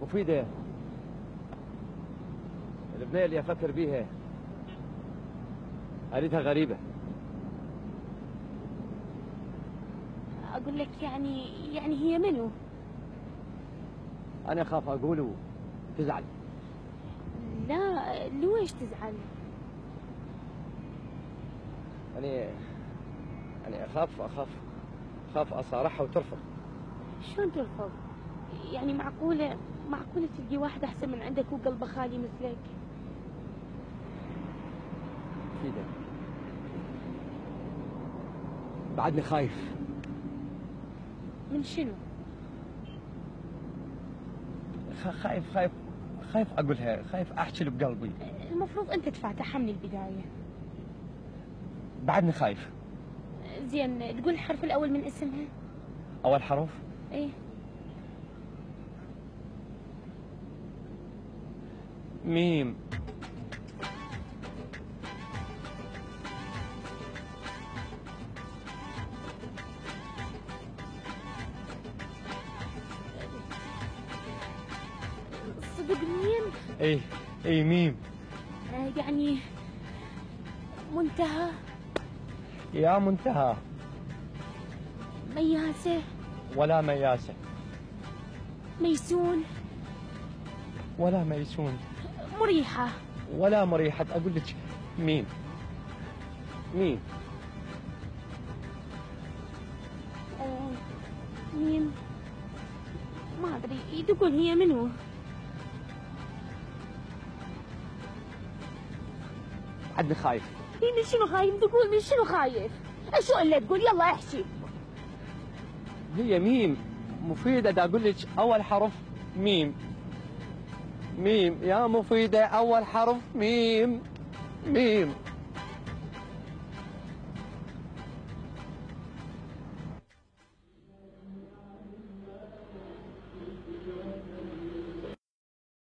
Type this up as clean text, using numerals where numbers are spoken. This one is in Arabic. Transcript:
مفيدة، البنية اللي أفكر بيها قالتها غريبة. أقول لك يعني هي منو؟ أنا أخاف أقوله تزعل. لا ليش تزعل؟ أنا أخاف أصارحها وترفض. شلون ترفض؟ يعني معقولة تلقي واحد أحسن من عندك وقلبه خالي مثلك؟ مفيدة، بعدني خايف. من شنو؟ خايف أقولها، خايف أحكي اللي بقلبي. المفروض أنت تفاتحها من البداية. بعدني خايف. زين تقول الحرف الأول من اسمها؟ أول حرف؟ إيه. ميم. صدق ميم؟ ايه ميم. يعني منتهى. يا منتهى. مياسة. ولا مياسة. ميسون. ولا ميسون. مريحة. ولا مريحة. أقول لك ميم. ميم. ميم. ما أدري تقول هي منو؟ بعدني خايف. من شنو خايف؟ تقول من شنو خايف؟ شو إلا تقول؟ يلا احكي. هي ميم مفيدة. دا أقول لك أول حرف ميم. ميم يا مفيدة، أول حرف ميم. ميم.